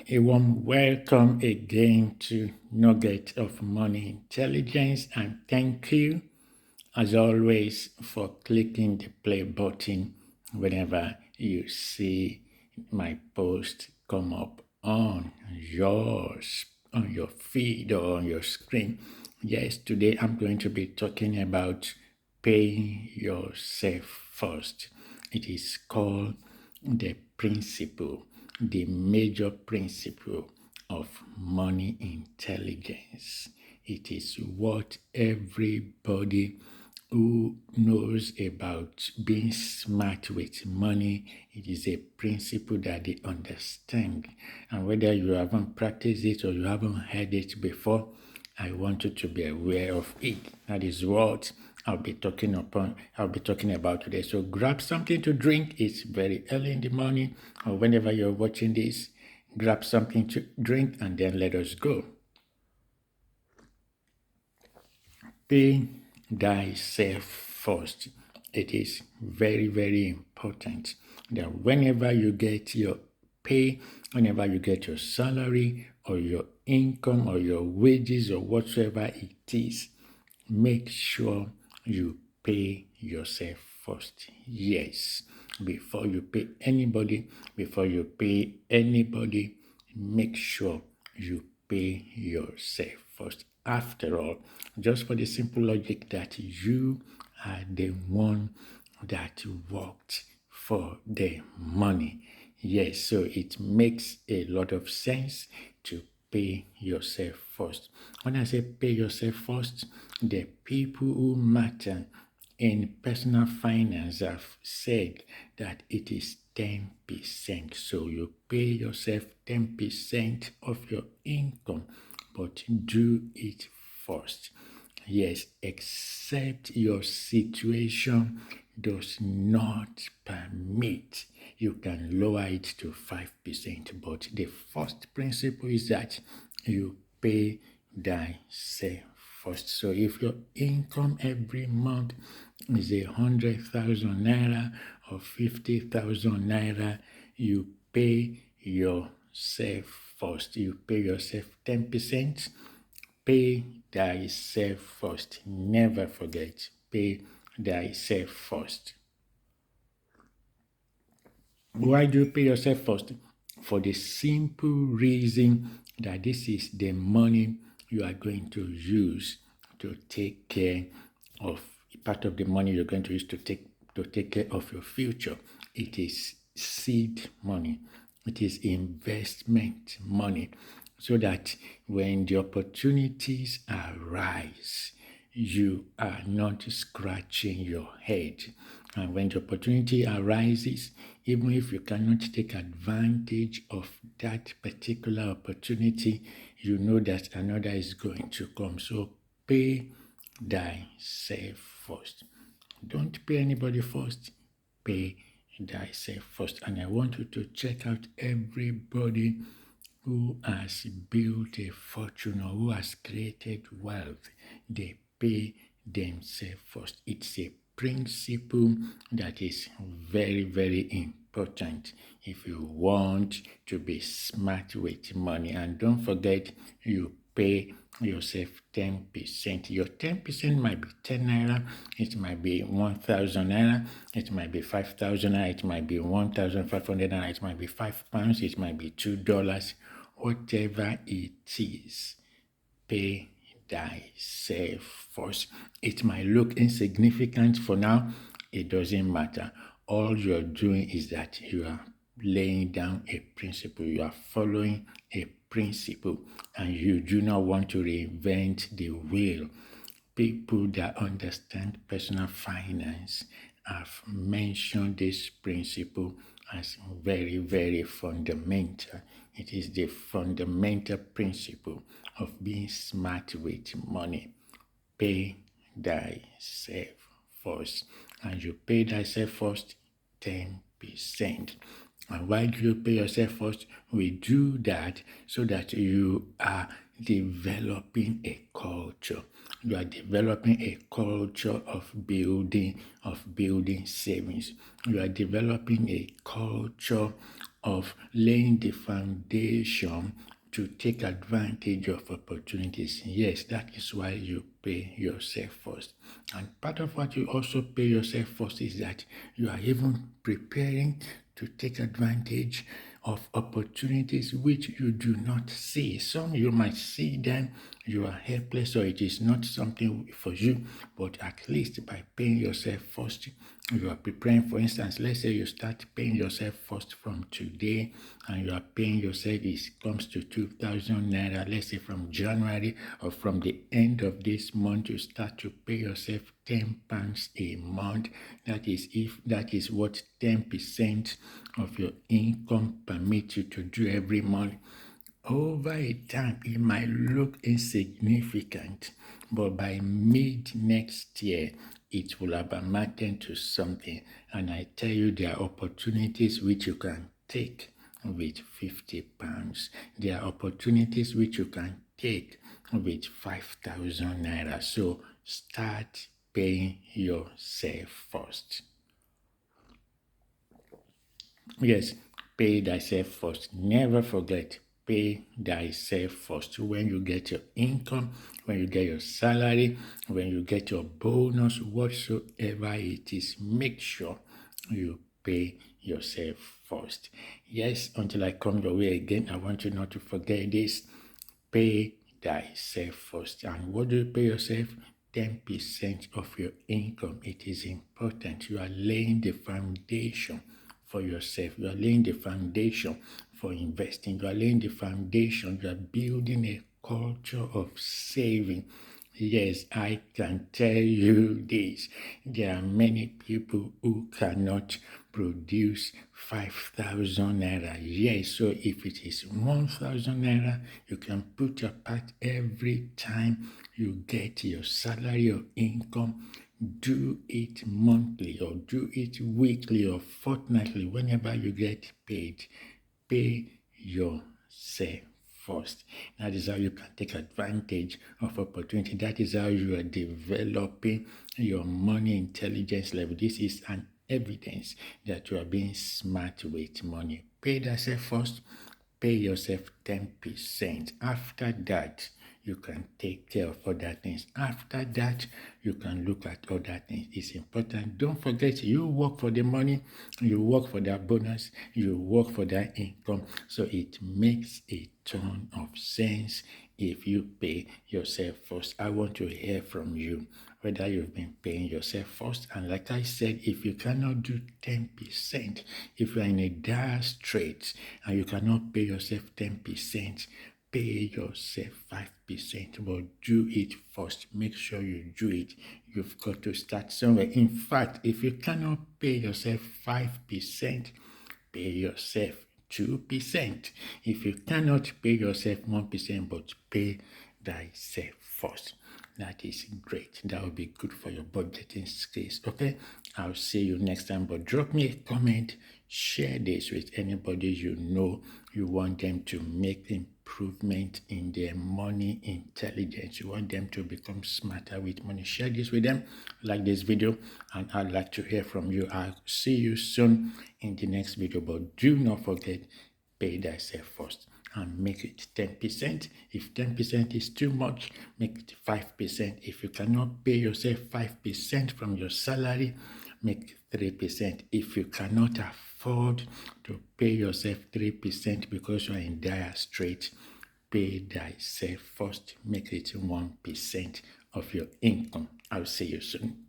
A warm welcome again to Nugget of Money Intelligence, and thank you, as always, for clicking the play button whenever you see my post come up on your feed or on your screen. Yes, today I'm going to be talking about paying yourself first. It is called the principle, the major principle of money intelligence. It is what everybody who knows about being smart with money, it is a principle that they understand. And whether you haven't practiced it or you haven't heard it before, I want you to be aware of it. That is what I'll be talking about today. So grab something to drink. It's very early in the morning, or whenever you're watching this, grab something to drink and then let us go. Pay thyself first. It is very, very important that whenever you get your pay, whenever you get your salary or your income or your wages or whatsoever it is, make sure you pay yourself first. Yes, before you pay anybody, make sure you pay yourself first. After all, just for the simple logic that you are the one that worked for the money. Yes, so it makes a lot of sense to pay yourself first. When I say pay yourself first, the people who matter in personal finance have said that it is 10%. So you pay yourself 10% of your income, but do it first. Yes, except your situation does not permit, you can lower it to 5%. But the first principle is that you pay thyself first. So if your income every month is 100,000 naira or 50,000 naira, you pay yourself first. You pay yourself 10%. Pay thyself first. Never forget, pay thyself first. Why do you pay yourself first? For the simple reason that this is the money you are going to use to take care of, part of the money you're going to use to take care of your future. It is seed money. It is investment money, so that when the opportunities arise, you are not scratching your head. And when the opportunity arises, even if you cannot take advantage of that particular opportunity, you know that another is going to come. So pay thyself first. Don't pay anybody first. Pay thyself first. And I want you to check out everybody who has built a fortune or who has created wealth. They pay themselves first. It's a principle that is very, very important if you want to be smart with money. And don't forget, you pay yourself 10%. Your 10% might be 10 naira, it might be 1,000 naira, it might be 5,000 naira, it might be 1,500 naira, it might be £5, it might be $2, whatever it is. Pay thyself first. It might look insignificant for now. It doesn't matter. All you're doing is that you are laying down a principle. You are following a principle, and you do not want to reinvent the wheel. People that understand personal finance have mentioned this principle as very, very fundamental. It is the fundamental principle of being smart with money. Pay thyself first. And you pay thyself first 10%. And why do you pay yourself first? We do that so that you are developing a culture. You are developing a culture of building savings. You are developing a culture of laying the foundation to take advantage of opportunities. Yes, that is why you pay yourself first. And part of what you also pay yourself first is that you are even preparing to take advantage of opportunities which you do not see. Some you might see them, you are helpless, or it is not something for you, but at least by paying yourself first, you are preparing. For instance, let's say you start paying yourself first from today, and you are paying yourself, it comes to 2,000 naira, let's say from January, or from the end of this month, you start to pay yourself £10 a month. That is what 10% of your income permits you to do every month. Over a time, it might look insignificant, but by mid next year, it will have amounted to something. And I tell you, there are opportunities which you can take with £50. There are opportunities which you can take with 5,000 naira. So start paying yourself first. Yes, pay thyself first. Never forget, pay thyself first. When you get your income, when you get your salary, when you get your bonus, whatsoever it is, make sure you pay yourself first. Yes, until I come your way again, I want you not to forget this. Pay thyself first. And what do you pay yourself? 10% of your income. It is important. You are laying the foundation for yourself. You are laying the foundation for investing. You are laying the foundation. You are building a culture of saving. Yes, I can tell you this. There are many people who cannot produce 5,000 naira. Yes, so if it is 1,000 naira, you can put your part every time you get your salary or income. Do it monthly or do it weekly or fortnightly. Whenever you get paid, pay yourself first. That is how you can take advantage of opportunity. That is how you are developing your money intelligence level. This is an evidence that you are being smart with money. Pay yourself first. Pay yourself 10%. After that, you can take care of other things. After that, you can look at other things. It's important. Don't forget, you work for the money, you work for that bonus, you work for that income. So it makes a ton of sense if you pay yourself first. I want to hear from you whether you've been paying yourself first. And like I said, if you cannot do 10%, if you're in a dire straits and you cannot pay yourself 10%, pay yourself 5%, but do it first. Make sure you do it. You've got to start somewhere. In fact, if you cannot pay yourself 5%, pay yourself 2%. If you cannot pay yourself 1%, but pay thyself first, that is great. That will be good for your budgeting skills. Okay, I'll see you next time. But drop me a comment, share this with anybody you know you want them to make improvement in their money intelligence. You want them to become smarter with money. Share this with them, like this video, and I'd like to hear from you. I'll see you soon in the next video. But do not forget, pay thyself first and make it 10%. If 10% is too much, make it 5%. If you cannot pay yourself 5% from your salary, make 3%. If you cannot afford to pay yourself 3% because you are in dire straits, pay thyself first. Make it 1% of your income. I'll see you soon.